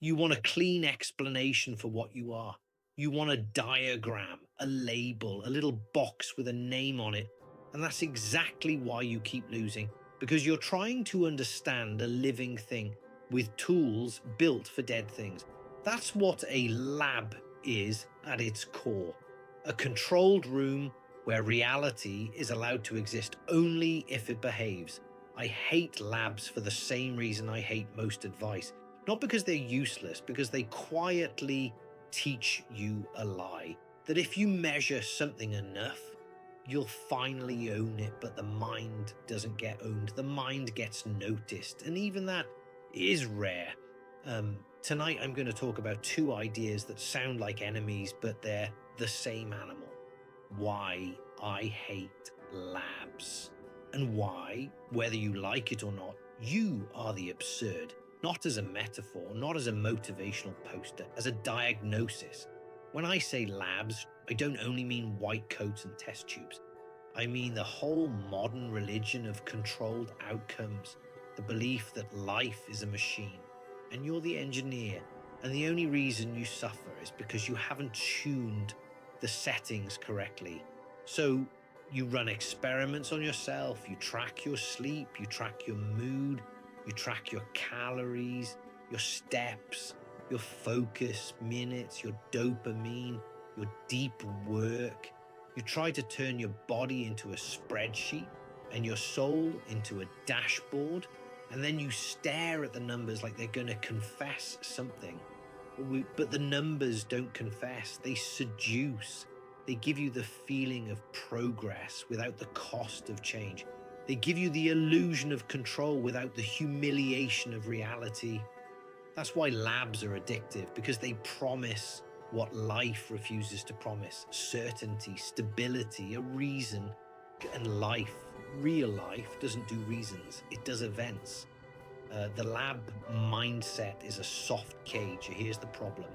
You want a clean explanation for what you are. You want a diagram, a label, a little box with a name on it. And that's exactly why you keep losing, because you're trying to understand a living thing with tools built for dead things. That's what a lab is at its core, a controlled room where reality is allowed to exist only if it behaves. I hate labs for the same reason I hate most advice. Not because they're useless, because they quietly teach you a lie. That if you measure something enough, you'll finally own it, but the mind doesn't get owned. The mind gets noticed, and even that is rare. Tonight, I'm going to talk about two ideas that sound like enemies, but they're the same animal. Why I hate labs, and why, whether you like it or not, you are the absurd. Not as a metaphor, not as a motivational poster, as a diagnosis. When I say labs, I don't only mean white coats and test tubes. I mean the whole modern religion of controlled outcomes, the belief that life is a machine, and you're the engineer, and the only reason you suffer is because you haven't tuned the settings correctly. So you run experiments on yourself, you track your sleep, you track your mood, you track your calories, your steps, your focus minutes, your dopamine, your deep work. You try to turn your body into a spreadsheet and your soul into a dashboard, and then you stare at the numbers like they're going to confess something. But the numbers don't confess, they seduce. They give you the feeling of progress without the cost of change. They give you the illusion of control without the humiliation of reality. That's why labs are addictive, because they promise what life refuses to promise: certainty, stability, a reason. And life, real life, doesn't do reasons, it does events. The lab mindset is a soft cage. Here's the problem.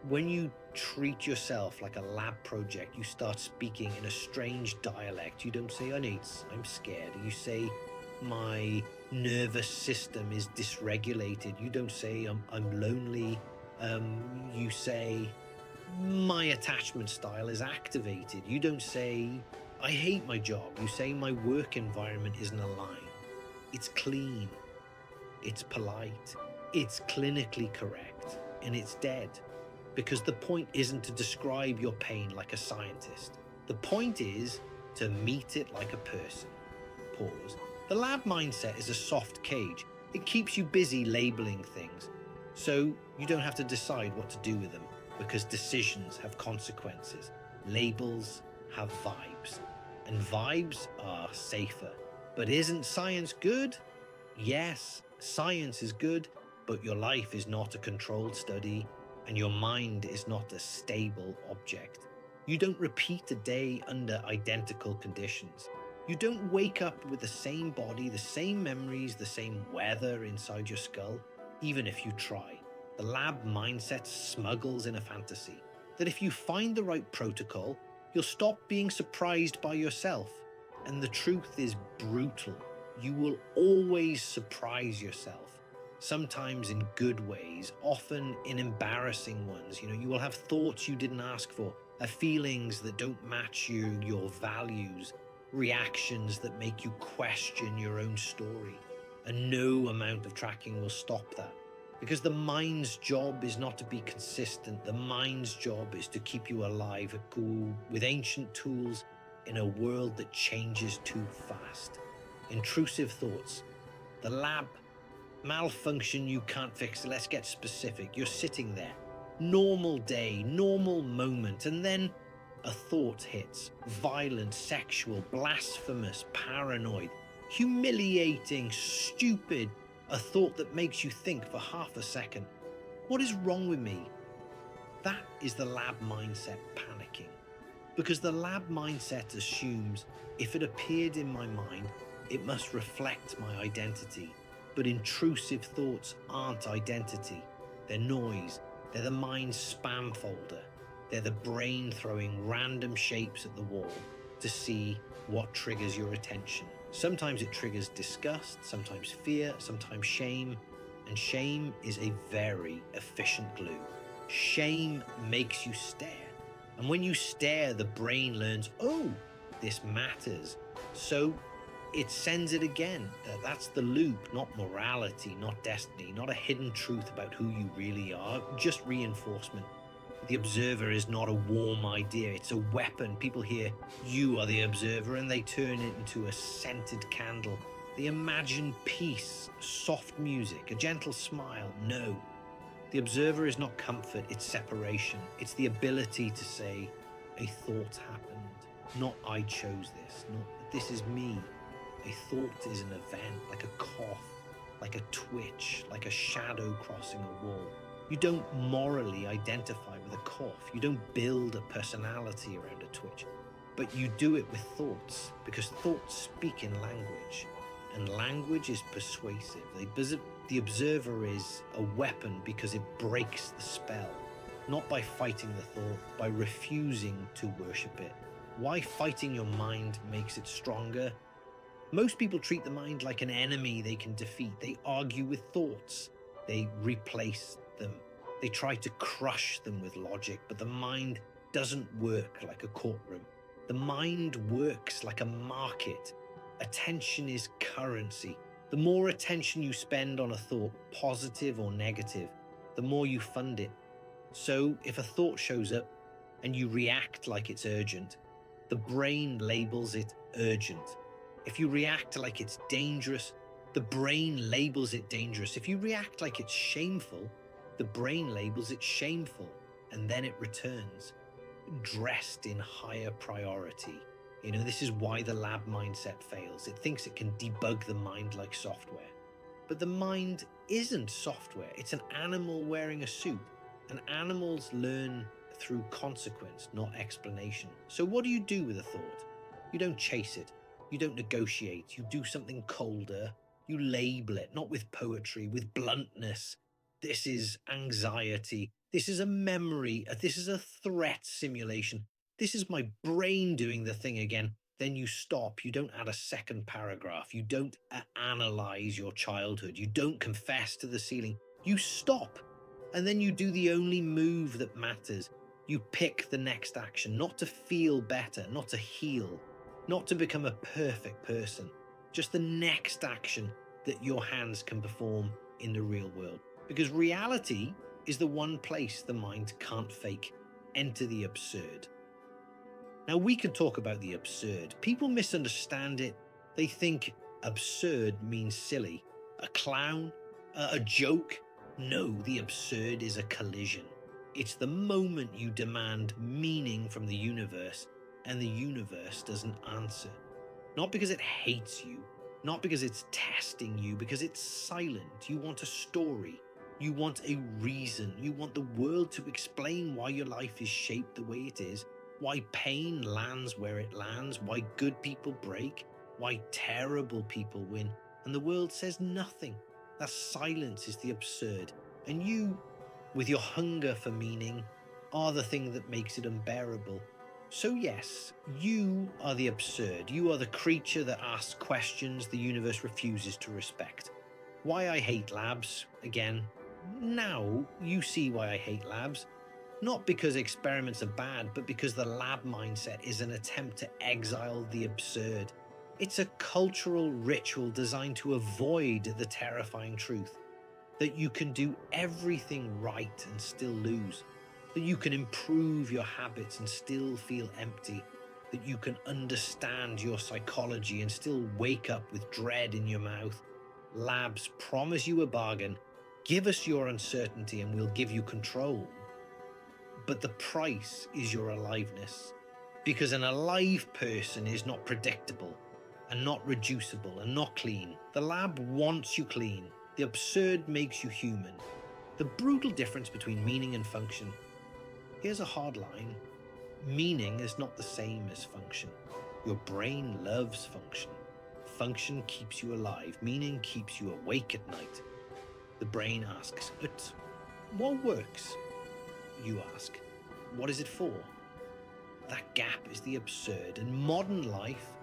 When you treat yourself like a lab project, you start speaking in a strange dialect. You don't say, I need, I'm scared. You say, my nervous system is dysregulated. You don't say, I'm lonely. You say, my attachment style is activated. You don't say, I hate my job. You say, my work environment isn't aligned. It's clean. It's polite, it's clinically correct, and it's dead. Because the point isn't to describe your pain like a scientist. The point is to meet it like a person. Pause. The lab mindset is a soft cage. It keeps you busy labeling things, so you don't have to decide what to do with them, because decisions have consequences. Labels have vibes, and vibes are safer. But isn't science good? Yes, science is good, but your life is not a controlled study, and your mind is not a stable object. You don't repeat a day under identical conditions. You don't wake up with the same body, the same memories, the same weather inside your skull, even if you try. The lab mindset smuggles in a fantasy that if you find the right protocol, you'll stop being surprised by yourself. And the truth is brutal. You will always surprise yourself, sometimes in good ways, often in embarrassing ones. You will have thoughts you didn't ask for, feelings that don't match your values, reactions that make you question your own story. And no amount of tracking will stop that. Because the mind's job is not to be consistent. The mind's job is to keep you alive with ancient tools in a world that changes too fast. Intrusive thoughts. The lab malfunction you can't fix. Let's get specific. You're sitting there. Normal day, normal moment, and then a thought hits. Violent, sexual, blasphemous, paranoid, humiliating, stupid. A thought that makes you think for half a second. What is wrong with me? That is the lab mindset panicking. Because the lab mindset assumes if it appeared in my mind, it must reflect my identity. But intrusive thoughts aren't identity. They're noise. They're the mind's spam folder. They're the brain throwing random shapes at the wall to see what triggers your attention. Sometimes it triggers disgust, sometimes fear, sometimes shame. And shame is a very efficient glue. Shame makes you stare. And when you stare, the brain learns, oh, this matters. So it sends it again. That's the loop, not morality, not destiny, not a hidden truth about who you really are, just reinforcement. The observer is not a warm idea, it's a weapon. People hear, you are the observer, and they turn it into a scented candle. They imagine peace, soft music, a gentle smile. No. The observer is not comfort, it's separation. It's the ability to say, a thought happened, not I chose this, not this is me. A thought is an event, like a cough, like a twitch, like a shadow crossing a wall. You don't morally identify with a cough. You don't build a personality around a twitch, but you do it with thoughts, because thoughts speak in language, and language is persuasive. The observer is a weapon because it breaks the spell, not by fighting the thought, by refusing to worship it. Why fighting your mind makes it stronger? Most people treat the mind like an enemy they can defeat. They argue with thoughts. They replace them. They try to crush them with logic, but the mind doesn't work like a courtroom. The mind works like a market. Attention is currency. The more attention you spend on a thought, positive or negative, the more you fund it. So if a thought shows up and you react like it's urgent, the brain labels it urgent. If you react like it's dangerous, the brain labels it dangerous. If you react like it's shameful, the brain labels it shameful, and then it returns, dressed in higher priority. This is why the lab mindset fails. It thinks it can debug the mind like software. But the mind isn't software. It's an animal wearing a suit. And animals learn through consequence, not explanation. So what do you do with a thought? You don't chase it. You don't negotiate. You do something colder. You label it, not with poetry, with bluntness. This is anxiety. This is a memory. This is a threat simulation. This is my brain doing the thing again. Then you stop. You don't add a second paragraph. You don't analyze your childhood. You don't confess to the ceiling. You stop. And then you do the only move that matters. You pick the next action, not to feel better, not to heal, not to become a perfect person. Just the next action that your hands can perform in the real world. Because reality is the one place the mind can't fake. Enter the absurd. Now we can talk about the absurd. People misunderstand it. They think absurd means silly. A clown? A joke? No, the absurd is a collision. It's the moment you demand meaning from the universe and the universe doesn't answer. Not because it hates you, not because it's testing you, because it's silent. You want a story. You want a reason. You want the world to explain why your life is shaped the way it is, why pain lands where it lands, why good people break, why terrible people win, and the world says nothing. That silence is the absurd, and you, with your hunger for meaning, are the thing that makes it unbearable. So yes, you are the absurd. You are the creature that asks questions the universe refuses to respect. Why I hate labs, again, now you see why I hate labs. Not because experiments are bad, but because the lab mindset is an attempt to exile the absurd. It's a cultural ritual designed to avoid the terrifying truth that you can do everything right and still lose, that you can improve your habits and still feel empty, that you can understand your psychology and still wake up with dread in your mouth. Labs promise you a bargain. Give us your uncertainty and we'll give you control. But the price is your aliveness, because an alive person is not predictable and not reducible and not clean. The lab wants you clean. The absurd makes you human. The brutal difference between meaning and function. Here's a hard line. Meaning is not the same as function. Your brain loves function. Function keeps you alive. Meaning keeps you awake at night. The brain asks, but what works? You ask, what is it for? That gap is the absurd, and modern life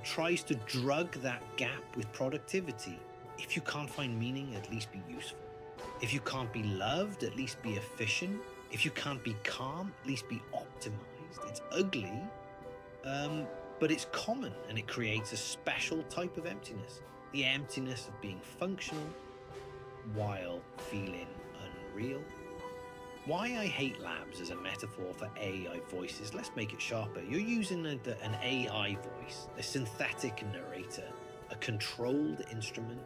tries to drug that gap with productivity. If you can't find meaning, at least be useful. If you can't be loved, at least be efficient. If you can't be calm, at least be optimized. It's ugly, but it's common, and it creates a special type of emptiness. The emptiness of being functional while feeling unreal. Why I hate labs as a metaphor for AI voices, let's make it sharper. You're using an AI voice, a synthetic narrator, a controlled instrument.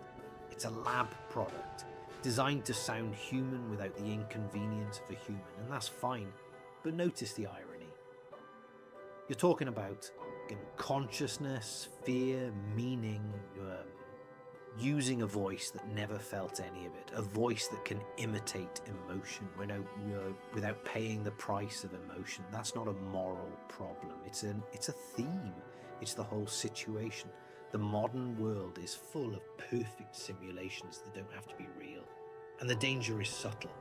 It's a lab product designed to sound human without the inconvenience of a human, and that's fine. But notice the irony. You're talking about consciousness, fear, meaning, using a voice that never felt any of it, a voice that can imitate emotion without paying the price of emotion. That's not a moral problem. It's a theme. It's the whole situation. The modern world is full of perfect simulations that don't have to be real. And the danger is subtle.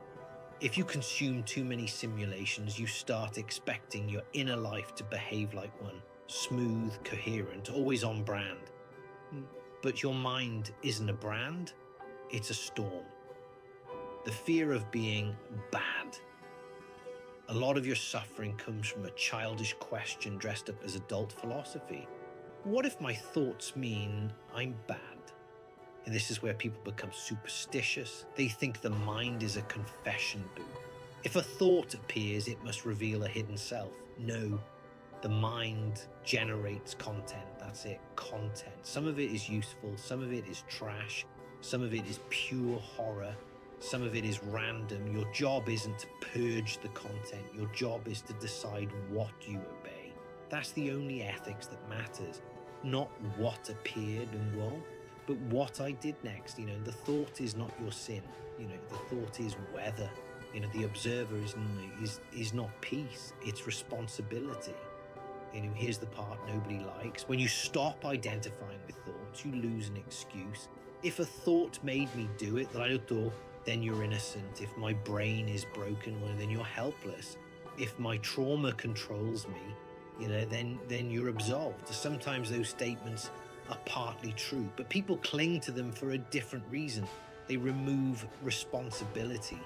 If you consume too many simulations, you start expecting your inner life to behave like one, smooth, coherent, always on brand. But your mind isn't a brand, it's a storm. The fear of being bad. A lot of your suffering comes from a childish question dressed up as adult philosophy. What if my thoughts mean I'm bad? And this is where people become superstitious. They think the mind is a confession booth. If a thought appears, it must reveal a hidden self. No. The mind generates content, that's it, content. Some of it is useful, some of it is trash, some of it is pure horror, some of it is random. Your job isn't to purge the content, your job is to decide what you obey. That's the only ethics that matters, not what appeared and wrong, but what I did next. The thought is not your sin, the thought is weather. The observer is not peace, it's responsibility. Here's the part nobody likes. When you stop identifying with thoughts, you lose an excuse. If a thought made me do it that I thought, then you're innocent. If my brain is broken, well, then you're helpless. If my trauma controls me, then you're absolved. Sometimes those statements are partly true, but people cling to them for a different reason. They remove responsibility.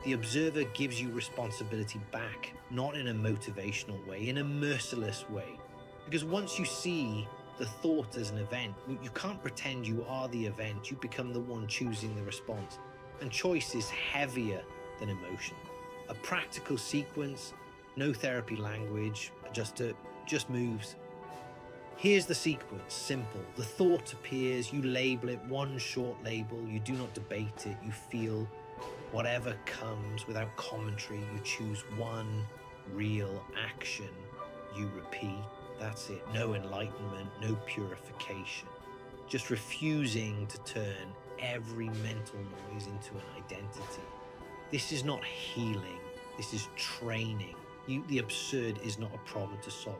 The observer gives you responsibility back, not in a motivational way, in a merciless way. Because once you see the thought as an event, you can't pretend you are the event, you become the one choosing the response. And choice is heavier than emotion. A practical sequence, no therapy language, just moves. Here's the sequence, simple. The thought appears, you label it, one short label, you do not debate it, you feel whatever comes without commentary. You choose one real action, you repeat. That's it. No enlightenment, no purification. Just refusing to turn every mental noise into an identity. This is not healing, this is training. The absurd is not a problem to solve.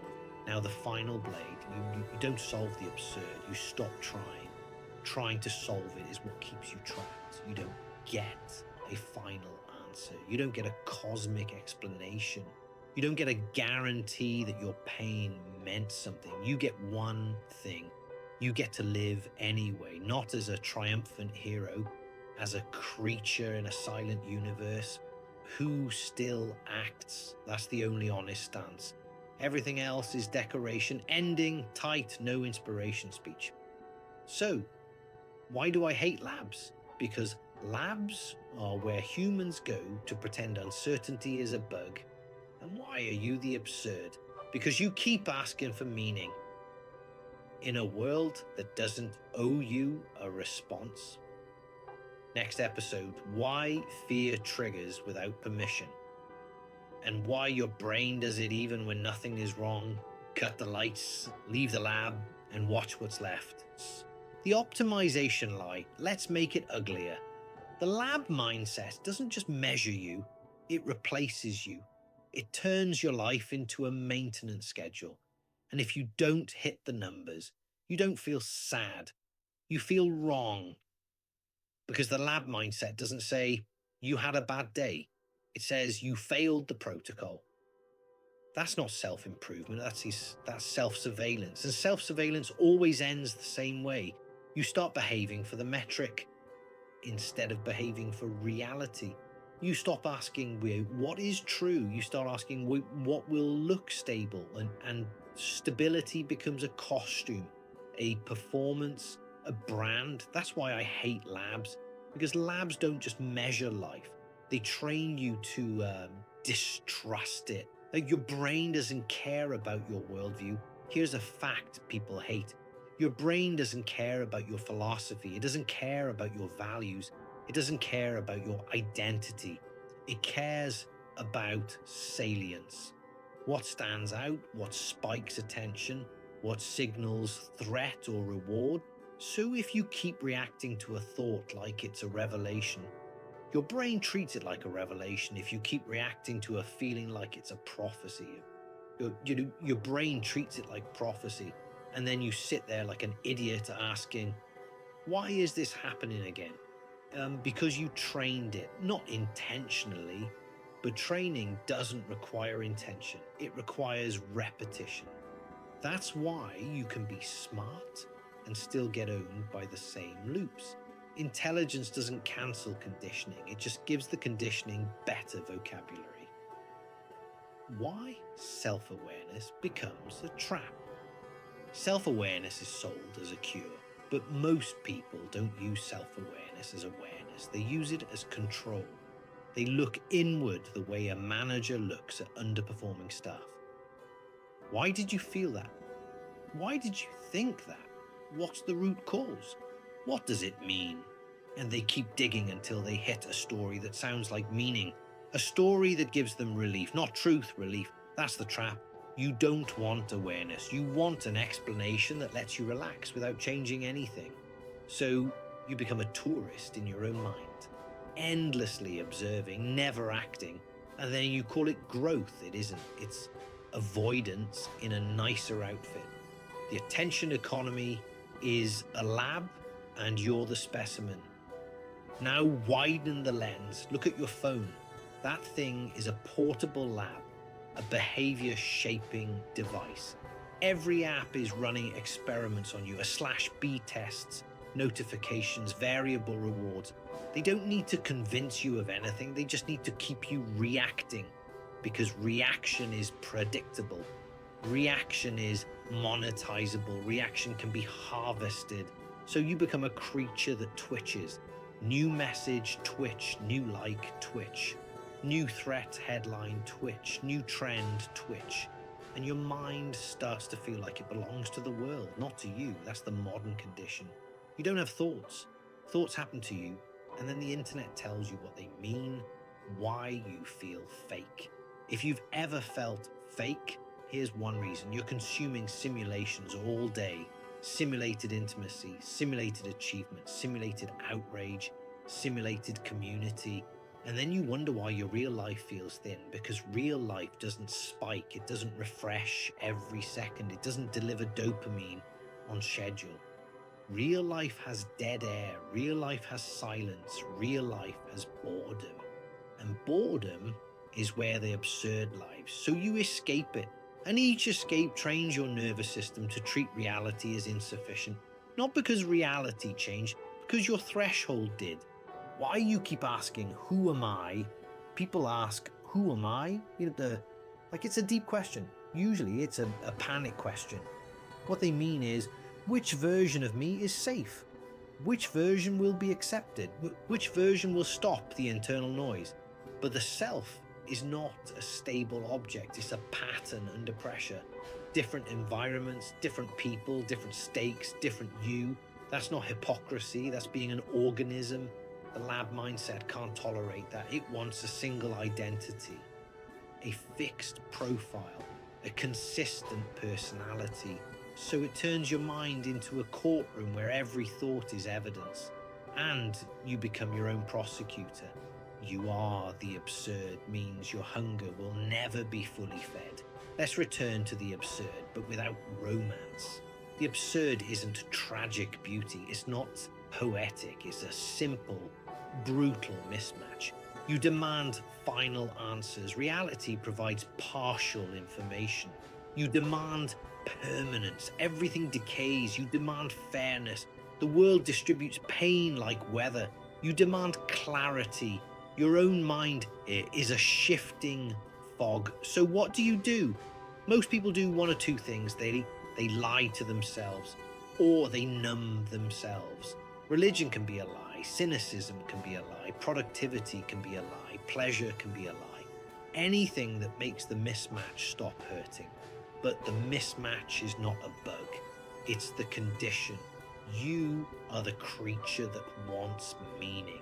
Now the final blade, you don't solve the absurd, you stop trying. Trying to solve it is what keeps you trapped. You don't get a final answer. You don't get a cosmic explanation. You don't get a guarantee that your pain meant something. You get one thing. You get to live anyway, not as a triumphant hero, as a creature in a silent universe who still acts. That's the only honest stance. Everything else is decoration, ending, tight, no inspiration speech. So, why do I hate labs? Because labs are where humans go to pretend uncertainty is a bug. And why are you the absurd? Because you keep asking for meaning. In a world that doesn't owe you a response. Next episode, why fear triggers without permission. And why your brain does it even when nothing is wrong. Cut the lights, leave the lab, and watch what's left. The optimization lie, let's make it uglier. The lab mindset doesn't just measure you, it replaces you. It turns your life into a maintenance schedule. And if you don't hit the numbers, you don't feel sad. You feel wrong. Because the lab mindset doesn't say, you had a bad day. It says you failed the protocol. That's not self-improvement, that's self-surveillance. And self-surveillance always ends the same way. You start behaving for the metric instead of behaving for reality. You stop asking what is true. You start asking what will look stable, and stability becomes a costume, a performance, a brand. That's why I hate labs, because labs don't just measure life. They train you to distrust it. Like, your brain doesn't care about your worldview. Here's a fact people hate. Your brain doesn't care about your philosophy. It doesn't care about your values. It doesn't care about your identity. It cares about salience. What stands out, what spikes attention, what signals threat or reward. So if you keep reacting to a thought like it's a revelation, your brain treats it like a revelation. If you keep reacting to a feeling like it's a prophecy, your brain treats it like prophecy. And then you sit there like an idiot asking, why is this happening again? Because you trained it, not intentionally, but training doesn't require intention. It requires repetition. That's why you can be smart and still get owned by the same loops. Intelligence doesn't cancel conditioning. It just gives the conditioning better vocabulary. Why self-awareness becomes a trap. Self-awareness is sold as a cure, but most people don't use self-awareness as awareness. They use it as control. They look inward the way a manager looks at underperforming staff. Why did you feel that? Why did you think that? What's the root cause? What does it mean? And they keep digging until they hit a story that sounds like meaning. A story that gives them relief, not truth, relief. That's the trap. You don't want awareness. You want an explanation that lets you relax without changing anything. So you become a tourist in your own mind, endlessly observing, never acting, and then you call it growth. It isn't. It's avoidance in a nicer outfit. The attention economy is a lab, and you're the specimen. Now widen the lens. Look at your phone. That thing is a portable lab, a behavior shaping device. Every app is running experiments on you, /B tests, notifications, variable rewards. They don't need to convince you of anything. They just need to keep you reacting, because reaction is predictable. Reaction is monetizable. Reaction can be harvested. So you become a creature that twitches. New message, twitch. New like, twitch. New threat, headline, twitch. New trend, twitch. And your mind starts to feel like it belongs to the world, not to you. That's the modern condition. You don't have thoughts. Thoughts happen to you, and then the internet tells you what they mean, why you feel fake. If you've ever felt fake, here's one reason. You're consuming simulations all day. Simulated intimacy, simulated achievement, simulated outrage, simulated community. And then you wonder why your real life feels thin, because real life doesn't spike. It doesn't refresh every second. It doesn't deliver dopamine on schedule. Real life has dead air. Real life has silence. Real life has boredom. And boredom is where the absurd lives. So you escape it. And each escape trains your nervous system to treat reality as insufficient. Not because reality changed, because your threshold did. Why you keep asking, who am I? People ask, who am I? It's a deep question. Usually it's a panic question. What they mean is, which version of me is safe? Which version will be accepted? Which version will stop the internal noise? But the self is not a stable object. It's a pattern under pressure. Different environments, different people, different stakes, different you. That's not hypocrisy. That's being an organism. The lab mindset can't tolerate that. It wants a single identity, a fixed profile, a consistent personality. So it turns your mind into a courtroom where every thought is evidence, and you become your own prosecutor. You are the absurd means your hunger will never be fully fed. Let's return to the absurd, but without romance. The absurd isn't tragic beauty. It's not poetic. It's a simple, brutal mismatch. You demand final answers. Reality provides partial information. You demand permanence. Everything decays. You demand fairness. The world distributes pain like weather. You demand clarity. Your own mind is a shifting fog. So what do? Most people do one or two things. They lie to themselves, or they numb themselves. Religion can be a lie. Cynicism can be a lie. Productivity can be a lie. Pleasure can be a lie. Anything that makes the mismatch stop hurting. But the mismatch is not a bug. It's the condition. You are the creature that wants meaning,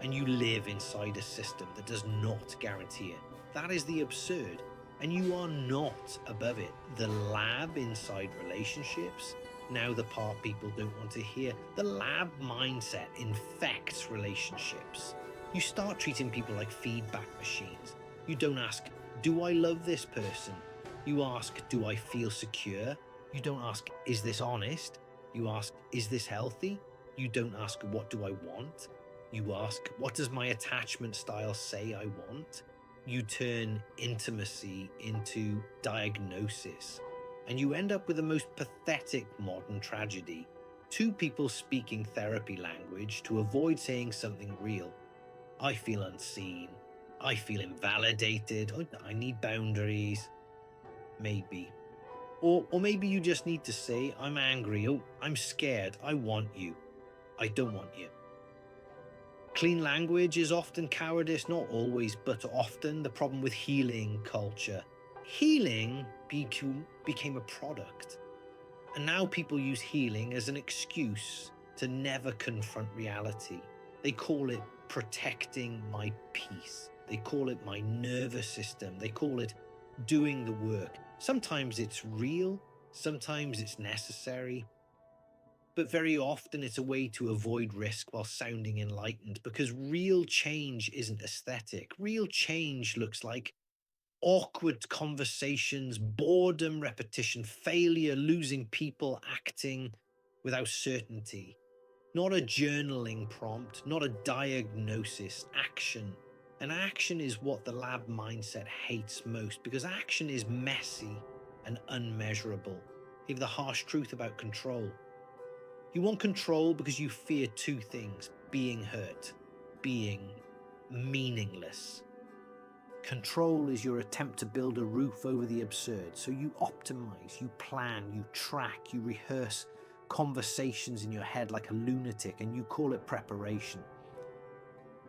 and you live inside a system that does not guarantee it. That is the absurd, and you are not above it. The lab inside relationships, now the part people don't want to hear, the lab mindset infects relationships. You start treating people like feedback machines. You don't ask, do I love this person? You ask, do I feel secure? You don't ask, is this honest? You ask, is this healthy? You don't ask, what do I want? You ask, what does my attachment style say I want? You turn intimacy into diagnosis, and you end up with the most pathetic modern tragedy. Two people speaking therapy language to avoid saying something real. I feel unseen. I feel invalidated. I need boundaries. Maybe. Or maybe you just need to say, I'm angry. Oh, I'm scared. I want you. I don't want you. Clean language is often cowardice, not always, but often the problem with healing culture. Healing became a product. And now people use healing as an excuse to never confront reality. They call it protecting my peace. They call it my nervous system. They call it doing the work. Sometimes it's real, sometimes it's necessary, but very often it's a way to avoid risk while sounding enlightened, because real change isn't aesthetic. Real change looks like awkward conversations, boredom, repetition, failure, losing people, acting without certainty. Not a journaling prompt, not a diagnosis, action. And action is what the lab mindset hates most, because action is messy and unmeasurable. Here's the harsh truth about control. You want control because you fear two things: being hurt, being meaningless. Control is your attempt to build a roof over the absurd. So you optimize, you plan, you track, you rehearse conversations in your head like a lunatic, and you call it preparation.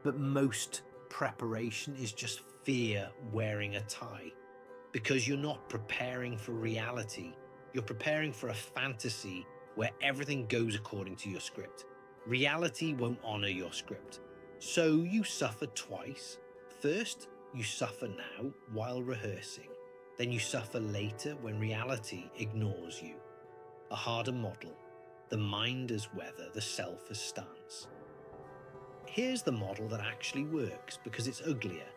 But most preparation is just fear wearing a tie, because you're not preparing for reality. You're preparing for a fantasy where everything goes according to your script. Reality won't honor your script. So you suffer twice. First, you suffer now while rehearsing. Then you suffer later when reality ignores you. A harder model. The mind as weather, the self as stance. Here's the model that actually works, because it's uglier.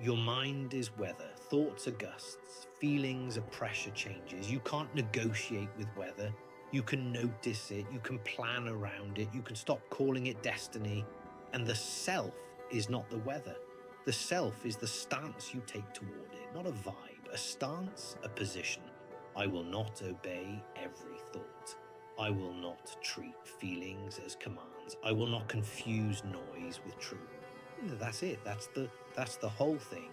Your mind is weather, thoughts are gusts, feelings are pressure changes. You can't negotiate with weather. You can notice it, you can plan around it, you can stop calling it destiny. And the self is not the weather. The self is the stance you take toward it, not a vibe, a stance, a position. I will not obey every thought. I will not treat feelings as commands. I will not confuse noise with truth. That's it. That's the whole thing.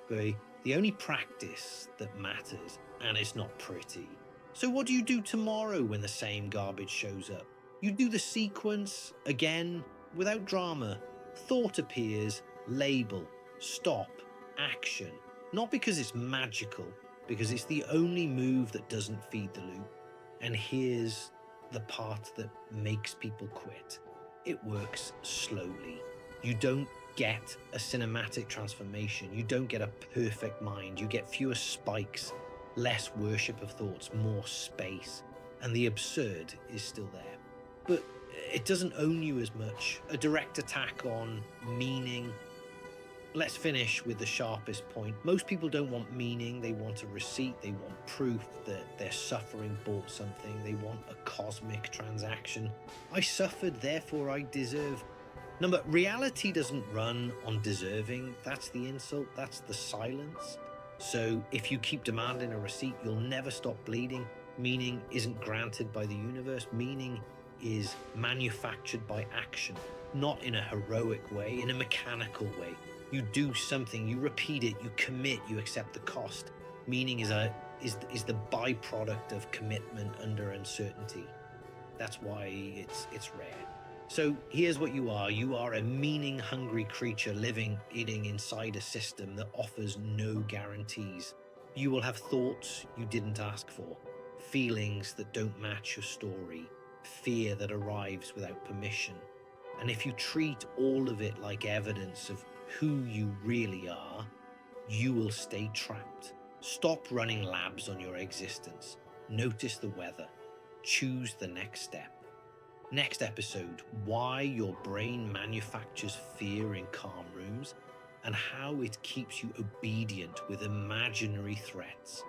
The only practice that matters, and it's not pretty. So what do you do tomorrow when the same garbage shows up? You do the sequence again without drama. Thought appears, label, stop, action. Not because it's magical, because it's the only move that doesn't feed the loop. And here's the part that makes people quit. It works slowly. You don't get a cinematic transformation. You don't get a perfect mind. You get fewer spikes, less worship of thoughts, more space. And the absurd is still there. But it doesn't own you as much. A direct attack on meaning. Let's finish with the sharpest point. Most people don't want meaning. They want a receipt. They want proof that their suffering bought something. They want a cosmic transaction. I suffered, therefore I deserve. No, but reality doesn't run on deserving. That's the insult. That's the silence. So if you keep demanding a receipt, you'll never stop bleeding. Meaning isn't granted by the universe. Meaning is manufactured by action, not in a heroic way, in a mechanical way. You do something, you repeat it, you commit, you accept the cost. Meaning is the byproduct of commitment under uncertainty. That's why it's rare. So here's what you are. You are a meaning hungry creature eating inside a system that offers no guarantees. You will have thoughts you didn't ask for, feelings that don't match your story, fear that arrives without permission. And if you treat all of it like evidence of who you really are, you will stay trapped. Stop running labs on your existence. Notice the weather. Choose the next step. Next episode, why your brain manufactures fear in calm rooms and how it keeps you obedient with imaginary threats.